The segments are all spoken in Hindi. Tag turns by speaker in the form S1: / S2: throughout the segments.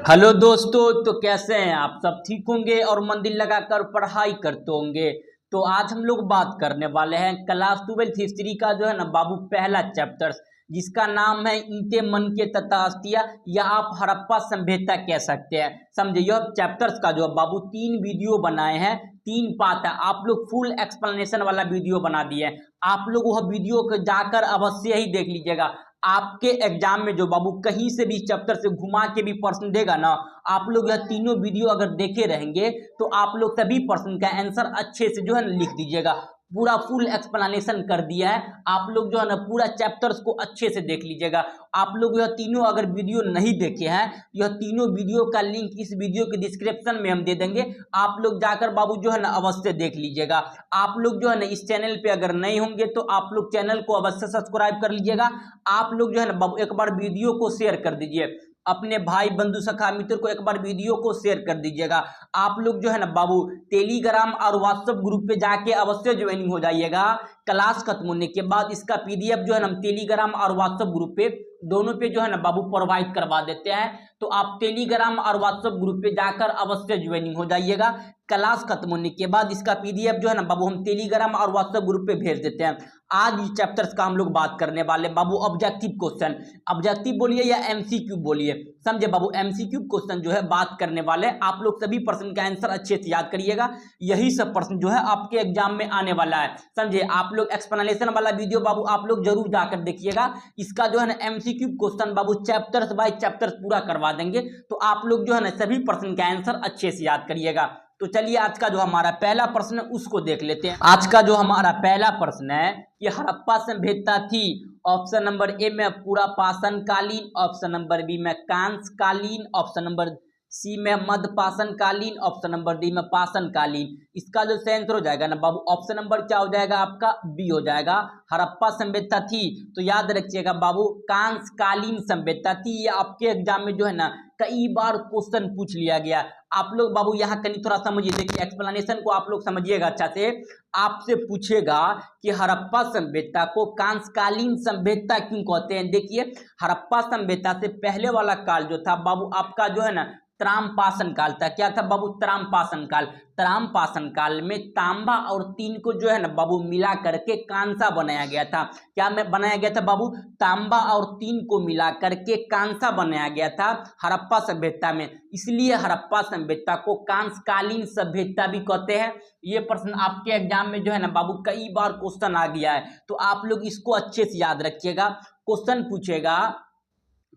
S1: हेलो दोस्तों, तो कैसे हैं आप? सब ठीक होंगे और मन दिल लगाकर पढ़ाई करते होंगे। तो आज हम लोग बात करने वाले हैं क्लास 12 हिस्ट्री का जो है ना बाबू पहला चैप्टर, जिसका नाम है ईंटे मन के तथा अस्थिया, या आप हड़प्पा सभ्यता कह सकते हैं। समझे, यह चैप्टर्स का जो बाबू 3 वीडियो बनाए हैं, 3 पार्ट है। आप लोग फुल एक्सप्लेनेशन वाला वीडियो बना दिए हैं। आप लोग वह वीडियो को जाकर अवश्य ही देख लीजिएगा। आपके एग्जाम में जो बाबू कहीं से भी चैप्टर से घुमा के भी प्रश्न देगा ना, आप लोग यह तीनों वीडियो अगर देखे रहेंगे तो आप लोग सभी प्रश्न का आंसर अच्छे से जो है ना लिख दीजिएगा। पूरा फुल एक्सप्लेनेशन कर दिया है। आप लोग जो है ना पूरा चैप्टर्स को अच्छे से देख लीजिएगा। आप लोग यह तीनों अगर वीडियो नहीं देखे हैं, यह तीनों वीडियो का लिंक इस वीडियो के डिस्क्रिप्शन में हम दे देंगे। आप लोग जाकर बाबू जो है ना अवश्य देख लीजिएगा। आप लोग जो है ना इस चैनल पे अगर नए होंगे तो आप लोग चैनल को अवश्य सब्सक्राइब कर लीजिएगा। आप लोग जो है ना बाबू एक बार वीडियो को शेयर कर दीजिए, अपने भाई बंधु सखा मित्र को एक बार वीडियो को शेयर कर दीजिएगा। आप लोग जो है ना बाबू टेलीग्राम और व्हाट्सएप ग्रुप पे जाके अवश्य ज्वाइनिंग हो जाइएगा। क्लास खत्म होने के बाद इसका पीडीएफ जो है ना हम टेलीग्राम और व्हाट्सएप ग्रुप पे दोनों पे जो है ना बाबू प्रोवाइड करवा देते हैं। तो आप टेलीग्राम और व्हाट्सएप ग्रुप पे जाकर अवश्य ज्वाइनिंग हो जाइएगा। क्लास खत्म होने के बाद इसका पीडीएफ जो है ना बाबू हम टेलीग्राम और व्हाट्सएप ग्रुप पे भेज देते हैं। आज इस चैप्टर्स का हम लोग बात करने वाले बाबू ऑब्जेक्टिव क्वेश्चन। ऑब्जेक्टिव बोलिए या एमसीक्यू बोलिए, समझे बाबू। एमसीक्यू क्वेश्चन जो है बात करने वाले, आप लोग सभी प्रश्न का आंसर अच्छे से याद करिएगा। यही सब प्रश्न जो है आपके एग्जाम में आने वाला है, समझे। आप लोग एक्सप्लेनेशन वाला वीडियो बाबू आप लोग जरूर जाकर देखिएगा। इसका जो है ना एमसीक्यू क्वेश्चन बाबू चैप्टर्स बाय चैप्टर्स पूरा करवा देंगे। तो आप लोग जो है ना सभी प्रश्न का आंसर अच्छे से याद करिएगा। तो चलिए आज का जो हमारा पहला प्रश्न है उसको देख लेते हैं। आज का जो हमारा पहला प्रश्न है कि हड़प्पा सभ्यता थी। ऑप्शन नंबर ए में पूरा पाषाण कालीन, ऑप्शन नंबर बी में कांस्य कालीन, ऑप्शन नंबर सी में मध्य पाषाण कालीन, ऑप्शन नंबर डी में पाषाण कालीन। इसका जो सही आंसर हो जाएगा ना बाबू, ऑप्शन नंबर क्या हो जाएगा आपका? बी हो जाएगा। हड़प्पा सभ्यता थी तो याद रखिएगा बाबू कांस्य कालीन सभ्यता थी। ये आपके एग्जाम में जो है ना कई बार क्वेश्चन पूछ लिया गया। आप लोग बाबू यहाँ कहीं थोड़ा समझिए, देखिए एक्सप्लेनेशन को आप लोग समझिएगा अच्छा से। आपसे पूछेगा कि हड़प्पा सभ्यता को कांस्यकालीन सभ्यता क्यों कहते हैं। देखिए हड़प्पा सभ्यता से पहले वाला काल जो था बाबू आपका जो है ना त्राम्पाषण काल था। क्या था बाबू? त्राम्पाषण काल। त्राम्पाषण काल में तांबा और तीन को जो है ना बाबू मिला करके कांसा बनाया गया था। क्या में बनाया गया था बाबू? तांबा और तीन को मिला करके कांसा बनाया गया था हड़प्पा सभ्यता में। इसलिए हड़प्पा सभ्यता को कांस्यकालीन सभ्यता भी कहते हैं। ये प्रश्न आपके एग्जाम में जो है ना बाबू कई बार क्वेश्चन आ गया है, तो आप लोग इसको अच्छे से याद रखिएगा। क्वेश्चन पूछेगा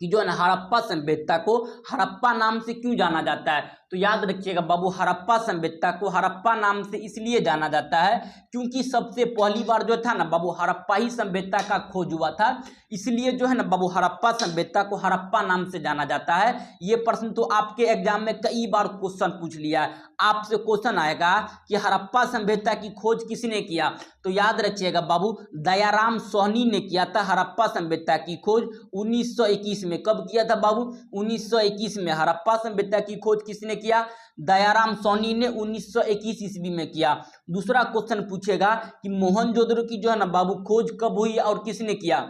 S1: कि जो है ना हड़प्पा सभ्यता को हड़प्पा नाम से क्यों जाना जाता है, तो याद रखिएगा बाबू हड़प्पा सभ्यता को हड़प्पा नाम से इसलिए जाना जाता है क्योंकि सबसे पहली बार जो था ना बाबू हड़प्पा ही सभ्यता का खोज हुआ था। इसलिए जो है ना बाबू हड़प्पा सभ्यता को हड़प्पा नाम से जाना जाता है। ये प्रश्न तो आपके एग्जाम में कई बार क्वेश्चन पूछ लिया है। आपसे क्वेश्चन आएगा कि हड़प्पा सभ्यता की खोज किसने किया, तो याद रखिएगा बाबू दयाराम सोहनी ने किया था हड़प्पा सभ्यता की खोज 1921 में। कब किया था बाबू? 1921 में हड़प्पा सभ्यता की खोज किसने किया? दयाराम सोहनी ने 1921 ईस्वी में किया। दूसरा क्वेश्चन पूछेगा कि मोहनजोदड़ो की जो है ना बाबू खोज कब हुई और किसने किया,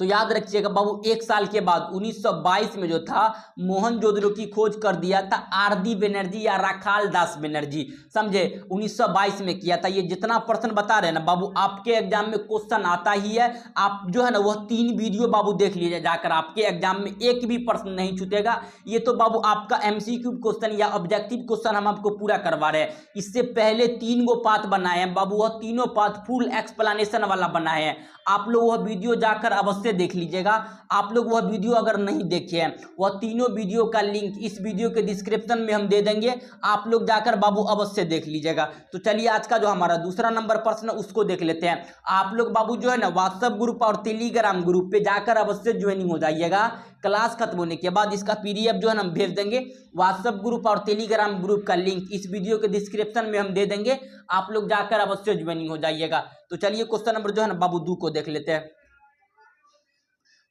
S1: तो याद रखिएगा बाबू 1 साल के बाद 1922 में जो था मोहनजोदड़ो की खोज कर दिया था आरडी बनर्जी या राखाल दास बनर्जी, समझे। 1922 में किया था। ये जितना प्रश्न बता रहे हैं ना बाबू आपके एग्जाम में क्वेश्चन आता ही है। आप जो है ना वह 3 वीडियो बाबू देख लीजिए जाकर, आपके एग्जाम में एक भी प्रश्न नहीं छूटेगा। ये तो बाबू आपका एमसीक्यू क्वेश्चन या ऑब्जेक्टिव क्वेश्चन हम आपको पूरा करवा रहे हैं। इससे पहले 3 गो पार्ट बनाए हैं बाबू, वह तीनों पार्ट फुल एक्सप्लेनेशन वाला बनाए हैं। आप लोग वह वीडियो जाकर अवश्य देख लीजिएगा। आप लोग वह वीडियो अगर नहीं देखे हैं, वह तीनों वीडियो का लिंक इस वीडियो के डिस्क्रिप्शन में हम दे देंगे। आप लोग जाकर बाबू अवश्य देख लीजिएगा। तो चलिए आज का जो हमारा दूसरा नंबर प्रश्न उसको देख लेते हैं। आप लोग बाबू जो है ना व्हाट्सएप ग्रुप और टेलीग्राम ग्रुप पे जाकर अवश्य ज्वाइनिंग हो जाइएगा। क्लास खत्म होने के बाद इसका पीडीएफ जो है ना हम भेज देंगे। व्हाट्सएप ग्रुप और टेलीग्राम ग्रुप का लिंक इस वीडियो के डिस्क्रिप्शन में हम दे देंगे। आप लोग जाकर अवश्य ज्वाइनिंग हो जाइएगा। तो चलिए क्वेश्चन नंबर जो है ना बाबू 2 को देख लेते हैं।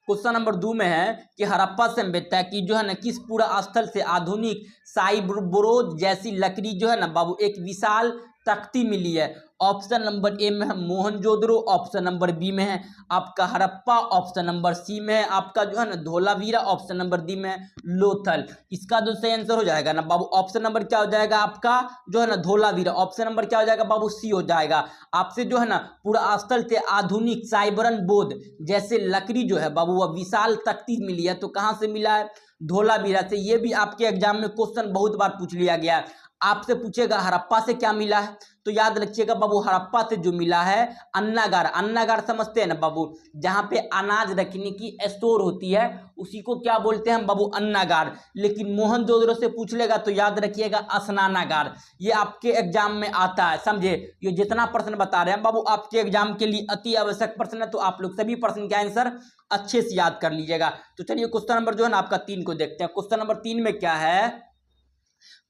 S1: क्वेश्चन नंबर 2 में है कि हड़प्पा सभ्यता की जो है ना किस पूरा स्थल से आधुनिक साइबरोज जैसी लकड़ी जो है ना बाबू एक विशाल तख्ती मिली है। ऑप्शन नंबर ए में है मोहनजोदड़ो, ऑप्शन नंबर बी में है आपका हड़प्पा, ऑप्शन नंबर सी में है आपका जो है ना धोलावीरा, ऑप्शन नंबर डी में है लोथल। इसका जो सही आंसर हो जाएगा ना बाबू ऑप्शन नंबर क्या हो जाएगा आपका जो है ना धोलावीरा, ऑप्शन नंबर क्या हो जाएगा बाबू सी हो जाएगा। आपसे जो है ना पूरा स्थल से आधुनिक साइबरन बोध जैसे लकड़ी जो है बाबू वह विशाल तख्ती मिली है, तो कहां से मिला है धोलावीरा से। ये भी आपके एग्जाम में क्वेश्चन बहुत बार पूछ लिया गया है। आपसे पूछेगा हड़प्पा से क्या मिला है, तो याद रखिएगा बाबू हड़प्पा से जो मिला है अन्नागार। अन्नागार समझते हैं ना बाबू, जहां पे अनाज रखने की स्टोर होती है उसी को क्या बोलते हैं बाबू अन्नागार। लेकिन मोहनजोदड़ो से पूछ लेगा तो याद रखिएगा स्नानागार। ये आपके एग्जाम में आता है, समझे। ये जितना प्रश्न बता रहे हैं बाबू आपके एग्जाम के लिए अति आवश्यक प्रश्न है, तो आप लोग सभी प्रश्न के आंसर अच्छे से याद कर लीजिएगा। तो चलिए क्वेश्चन नंबर जो है ना आपका 3 को देखते हैं। क्वेश्चन नंबर 3 में क्या है,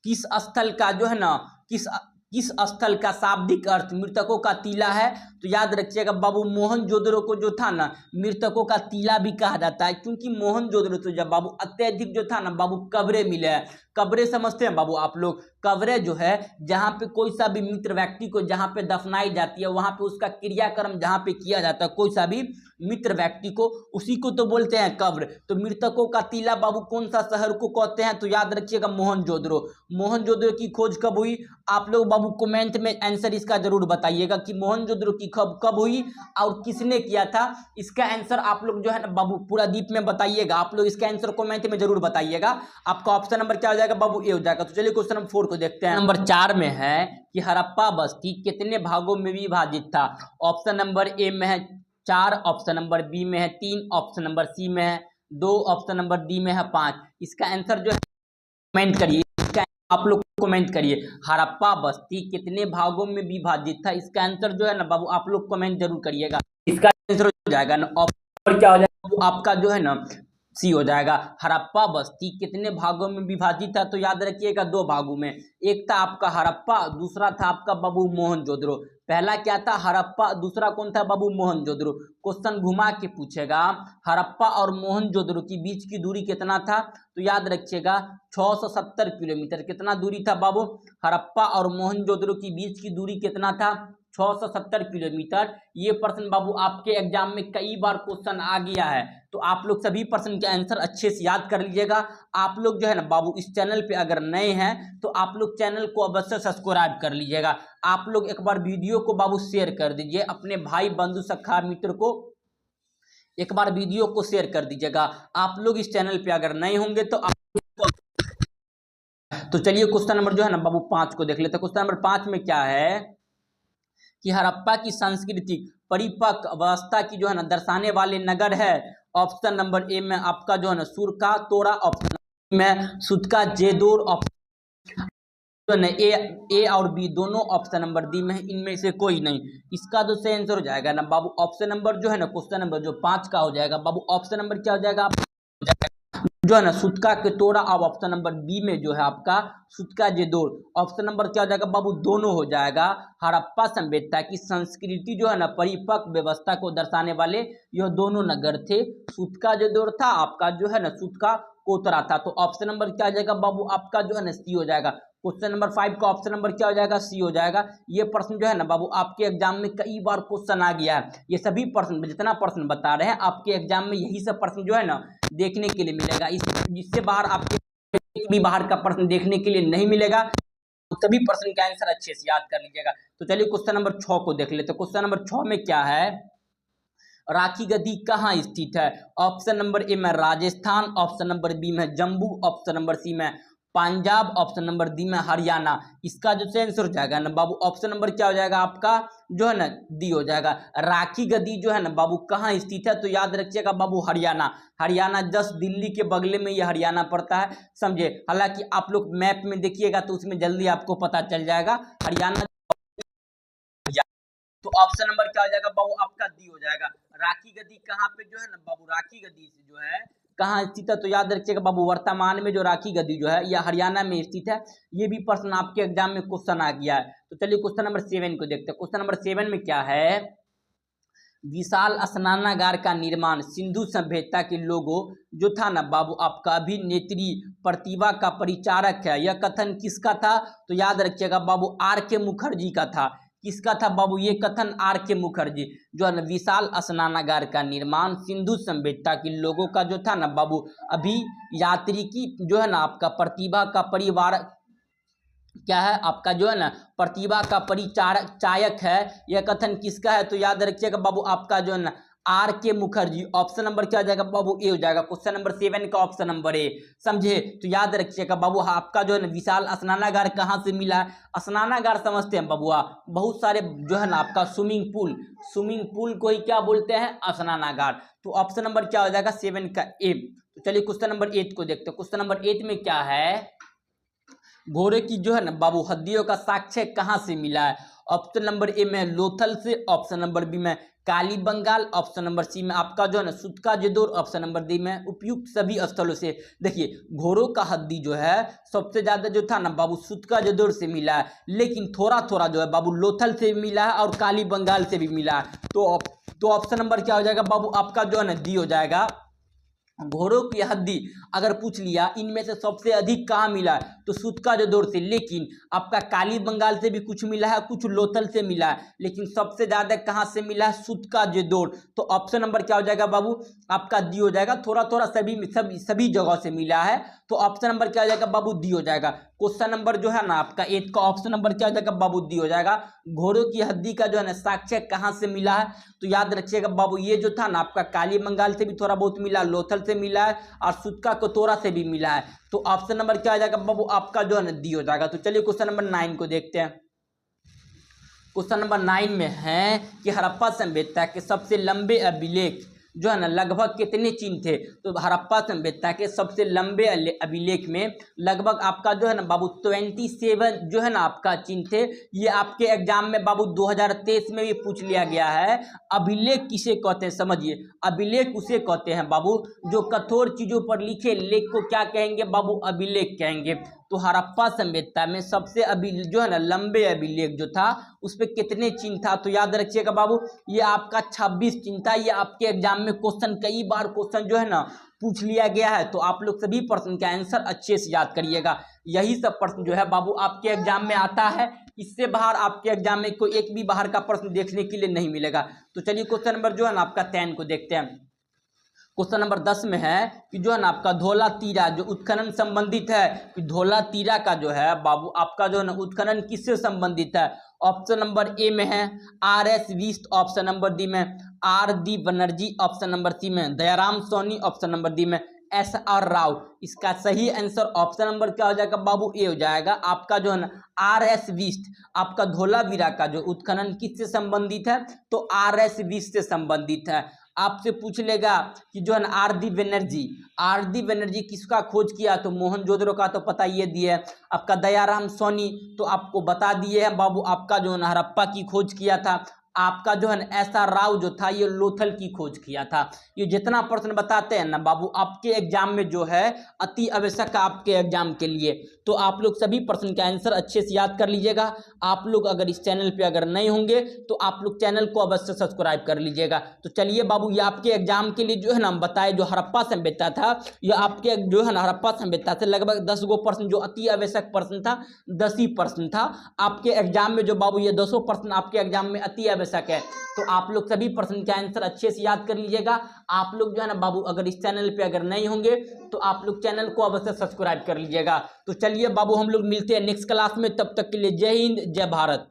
S1: किस स्थल का जो है ना किस स्थल का शाब्दिक अर्थ मृतकों का टीला है, तो याद रखिएगा बाबू मोहनजोदड़ो को जो था ना मृतकों का टीला भी कहा जाता है, क्योंकि मोहनजोदड़ो तो जब बाबू अत्यधिक जो था ना बाबू कब्रें मिले हैं। कब्रें समझते हैं बाबू आप लोग, कब्रें जो है जहां पे कोई सा भी मृत व्यक्ति को जहां पे दफनाई जाती है वहां पे उसका क्रियाक्रम जहां पे किया जाता है कोई सा भी मित्र व्यक्ति को, उसी को तो बोलते हैं कब्र। तो मृतकों का टीला बाबू कौन सा शहर को कहते हैं, तो याद रखिएगा मोहनजोदड़ो। मोहनजोदड़ो की खोज कब हुई, आप लोग बाबू कमेंट में आंसर इसका जरूर बताइएगा कि मोहनजोदड़ो की कब हुई और किसने किया था। इसका आंसर आप लोग जो है ना बाबू पूरा डीप में बताइएगा। आप लोग इसका आंसर कमेंट में जरूर बताइएगा। आपका ऑप्शन नंबर क्या हो जाएगा बाबू ए हो जाएगा। तो चलिए क्वेश्चन नंबर 4 को देखते हैं। नंबर 4 में है कि हड़प्पा बस्ती कितने भागों में विभाजित था। ऑप्शन नंबर ए में है 4, ऑप्शन नंबर बी में है 3, ऑप्शन नंबर सी में है 2, ऑप्शन नंबर डी में है 5। इसका आंसर जो है कमेंट करिए, इसका आप लोग कमेंट करिए हड़प्पा बस्ती कितने भागों में विभाजित था। इसका आंसर जो है ना बाबू आप लोग कमेंट जरूर करिएगा। इसका आंसर हो जाएगा ना ऑप्शन क्या हो जाएगा आपका जो है ना सी हो जाएगा। हड़प्पा बस्ती कितने भागों में विभाजित था, तो याद रखिएगा 2 भागों में। एक था आपका हड़प्पा, दूसरा था आपका बाबू मोहनजोदड़ो। पहला क्या था हड़प्पा, दूसरा कौन था बाबू मोहनजोदड़ो। क्वेश्चन घुमा के पूछेगा हड़प्पा और मोहनजोदड़ो के बीच की दूरी कितना था, तो याद रखिएगा 670 किलोमीटर। कितना दूरी था बाबू, हड़प्पा और मोहनजोदड़ो के बीच की दूरी कितना था 670 किलोमीटर। ये प्रश्न बाबू आपके एग्जाम में कई बार क्वेश्चन आ गया है, तो आप लोग सभी प्रश्न के आंसर अच्छे से याद कर लीजिएगा। आप लोग जो है ना बाबू इस चैनल पे अगर नए हैं तो आप लोग चैनल को अवश्य सब्सक्राइब कर लीजिएगा। आप लोग एक बार वीडियो को बाबू शेयर कर दीजिए अपने भाई बंधु सखा मित्र को, एक बार वीडियो को शेयर कर दीजिएगा। आप लोग इस चैनल पे अगर नए होंगे तो चलिए क्वेश्चन नंबर जो है ना बाबू 5 को देख लेते हैं। क्वेश्चन नंबर 5 में क्या है कि हड़प्पा की सांस्कृतिक परिपक्व अवस्था की जो है ना दर्शाने वाले नगर है। ऑप्शन नंबर ए में आपका जो है ना सुरका तोड़ा, ऑप्शन में सुतका जेदोर, ऑप्शन ए और बी दोनों ऑप्शन नंबर डी में है, इनमें से कोई नहीं। इसका जो सही आंसर हो जाएगा ना बाबू ऑप्शन नंबर जो है ना क्वेश्चन नंबर जो 5 का हो जाएगा बाबू ऑप्शन नंबर क्या हो जाएगा जो है ना सुतका के तोड़ा। अब ऑप्शन नंबर बी में जो है आपका सुतका जेदोर, ऑप्शन नंबर क्या हो जाएगा बाबू दोनों हो जाएगा। हड़प्पा सभ्यता की संस्कृति जो है ना परिपक्व व्यवस्था को दर्शाने वाले यह दोनों नगर थे। सुतका जेदोर था आपका जो है ना सुतका कोतरा था। तो ऑप्शन नंबर क्या हो जाएगा बाबू आपका जो है ना सी हो जाएगा। क्वेश्चन नंबर 5 का ऑप्शन नंबर क्या हो जाएगा सी हो जाएगा। ये प्रश्न जो है ना बाबू आपके एग्जाम में कई बार क्वेश्चन आ गया है। ये सभी प्रश्न जितना प्रश्न बता रहे हैं आपके एग्जाम में यही सब प्रश्न जो है ना देखने के लिए मिलेगा। इससे बाहर आपके भी बाहर का प्रश्न देखने के लिए नहीं मिलेगा। तो सभी प्रश्न के आंसर अच्छे से याद कर लीजिएगा। तो चलिए क्वेश्चन नंबर 6 को देख लेते हैं। क्वेश्चन नंबर 6 में क्या है, राखी गद्दी कहाँ स्थित है। ऑप्शन नंबर ए में राजस्थान, ऑप्शन नंबर बी में जम्मू, ऑप्शन नंबर सी में पंजाब, ऑप्शन नंबर डी में हरियाणा। इसका जो सही आंसर हो जाएगा ना बाबू ऑप्शन नंबर क्या हो जाएगा आपका जो है ना डी हो जाएगा। राखी गद्दी जो है ना बाबू कहाँ स्थित है, तो याद रखिएगा बाबू हरियाणा। हरियाणा जस्ट दिल्ली के बगले में ये हरियाणा पड़ता है, समझे। हालांकि आप लोग मैप में देखिएगा तो उसमें जल्दी आपको पता चल जाएगा हरियाणा। तो ऑप्शन नंबर क्या हो जाएगा बाबू आपका डी हो जाएगा। राखी गद्दी कहाँ पे जो है ना बाबू राखी गद्दी जो है कहाँ स्थित है, तो याद रखिएगा बाबू वर्तमान में जो राखी गद्दी जो है यह हरियाणा में स्थित है। ये भी प्रश्न आपके एग्जाम में क्वेश्चन आ गया है। तो चलिए क्वेश्चन नंबर 7 को देखते हैं। क्वेश्चन नंबर 7 में क्या है, विशाल स्नानागार का निर्माण सिंधु सभ्यता के लोगो जो था ना बाबू आपका अभिनेत्री प्रतिभा का परिचारक है। यह कथन किसका था, तो याद रखिएगा बाबू आर के मुखर्जी का था। किसका था बाबू ये कथन? आर के मुखर्जी। जो है ना विशाल स्नानागार का निर्माण सिंधु सभ्यता के लोगों का जो था ना बाबू अभी यात्री की जो है ना आपका प्रतिभा का परिवार क्या है आपका जो है ना प्रतिभा का परिचारक चायक है। यह कथन किसका है? तो याद रखिएगा बाबू आपका जो है ना आर के मुखर्जी। ऑप्शन नंबर क्या हो जाएगा बाबू? ए हो जाएगा। क्वेश्चन नंबर 7 का ऑप्शन नंबर ए। समझे? तो याद रखिएगा बाबू आपका जो है ना विशाल स्नानागार कहाँ से मिला है? स्नानागार समझते हैं बबुआ, बहुत सारे जो है ना आपका स्विमिंग पूल को ही क्या बोलते हैं? स्नानागार। तो ऑप्शन नंबर क्या हो जाएगा? 7 का ए। तो चलिए क्वेश्चन नंबर 8 को देखते हैं। क्वेश्चन नंबर 8 में क्या है? घोड़े की जो है ना बाबू हड्डियों का साक्ष्य कहाँ से मिला है? ऑप्शन नंबर ए में लोथल से, ऑप्शन नंबर बी में काली बंगाल, ऑप्शन नंबर सी में आपका जो है ना सुतका जदोर, ऑप्शन नंबर डी में उपयुक्त सभी स्थलों से। देखिए घोड़ों का हड्डी जो है सबसे ज्यादा जो था ना बाबू सुतका जदोर से मिला है, लेकिन थोड़ा थोड़ा जो है बाबू लोथल से भी मिला है और काली बंगाल से भी मिला है। तो ऑप्शन नंबर क्या हो जाएगा बाबू आपका जो है ना डी हो जाएगा। घोड़ों की हड्डी अगर पूछ लिया इनमें से सबसे अधिक कहाँ मिला है? तो सुतका जदोर से, लेकिन आपका काली बंगाल से भी कुछ मिला है, कुछ लोथल से मिला है, लेकिन सबसे ज्यादा कहाँ से मिला है? सुतका जदोर। तो ऑप्शन नंबर क्या हो जाएगा बाबू आपका डी हो जाएगा। थोड़ा थोड़ा सभी जगह से मिला है, तो ऑप्शन नंबर क्या हो जाएगा बाबू? डी हो जाएगा। क्वेश्चन नंबर जो है ना आपका 8 का ऑप्शन नंबर क्या हो जाएगा बाबू? डी हो जाएगा। घोड़ों की हड्डी का जो है ना साक्ष्य कहाँ से मिला है? तो याद रखिएगा बाबू ये जो था ना आपका काली बंगाल से भी थोड़ा बहुत मिला, लोथल से मिला है और सुतका कतोरा से भी मिला है। तो ऑप्शन नंबर क्या हो जाएगा बाबू आपका जो है ना डी हो जाएगा। तो चलिए क्वेश्चन नंबर 9 को देखते हैं। क्वेश्चन नंबर 9 में है कि हड़प्पा सभ्यता के सबसे लंबे अभिलेख जो है ना लगभग कितने चिन्ह थे? तो हड़प्पा सभ्यता के सबसे लंबे अभिलेख में लगभग आपका जो है ना बाबू 27 जो है ना आपका चिन्ह थे। ये आपके एग्जाम में बाबू 2023 में भी पूछ लिया गया है। अभिलेख किसे कहते हैं? समझिए, अभिलेख उसे कहते हैं बाबू जो कठोर चीजों पर लिखे लेख को क्या कहेंगे बाबू? अभिलेख कहेंगे। तो हड़प्पा सभ्यता में सबसे जो है ना लंबे अभिलेख जो था उस पर कितने चिन्ह था? तो याद रखिएगा बाबू ये आपका 26 चिन्ह था। ये आपके एग्जाम में कई बार क्वेश्चन जो है ना पूछ लिया गया है, तो आप लोग सभी प्रश्न के आंसर अच्छे से याद करिएगा। यही सब प्रश्न जो है बाबू आपके एग्जाम में आता है, इससे बाहर आपके एग्जाम में कोई एक भी बाहर का प्रश्न देखने के लिए नहीं मिलेगा। तो चलिए क्वेश्चन नंबर जो है ना आपका 10 को देखते हैं। क्वेश्चन नंबर 10 में है कि जो है ना आपका धौला तीरा जो उत्खनन संबंधित है, कि धौला तीरा का जो है बाबू आपका जो है ना उत्खनन किससे संबंधित है? ऑप्शन नंबर ए में है RS विस्ट, ऑप्शन नंबर डी में RD Banerjee, option number C में Dayaram Soni, option number D में SR राव। इसका सही आंसर ऑप्शन नंबर क्या हो जाएगा बाबू? ए हो जाएगा। आपका जो है ना RS विस्ट आपका धौलावीरा का जो उत्खनन किससे संबंधित है? तो RS विस्ट से संबंधित है। आपसे पूछ लेगा कि जो है ना RD बनर्जी किसका खोज किया? तो मोहनजोदड़ो का तो पता ये दिए है। आपका दयाराम सोनी तो आपको बता दिए है बाबू आपका जो है ना हड़प्पा की खोज किया था। आपका जो है ना SR राव जो था ये लोथल की खोज किया था। ये जितना प्रश्न बताते हैं ना बाबू आपके एग्जाम में जो है अति आवश्यक आपके एग्जाम के लिए, तो आप लोग सभी प्रश्न का आंसर अच्छे से याद कर लीजिएगा। आप लोग अगर इस चैनल पे अगर नए होंगे तो आप लोग चैनल को अवश्य सब्सक्राइब कर लीजिएगा। तो चलिए बाबू ये आपके एग्जाम के लिए जो है ना हम बताए जो हड़प्पा सभ्यता था, ये आपके जो है ना हड़प्पा सभ्यता से लगभग 10 गो प्रश्न जो अति आवश्यक प्रश्न था 10 ही प्रश्न था आपके एग्जाम में। जो बाबू ये 200 प्रश्न आपके एग्जाम में अति आवश्यक है, तो आप लोग सभी प्रश्न के आंसर अच्छे से याद कर लीजिएगा। आप लोग जो है ना बाबू अगर इस चैनल पे अगर नहीं होंगे तो आप लोग चैनल को अवश्य सब्सक्राइब कर लीजिएगा। तो चलिए बाबू हम लोग मिलते हैं नेक्स्ट क्लास में, तब तक के लिए जय हिंद जय भारत।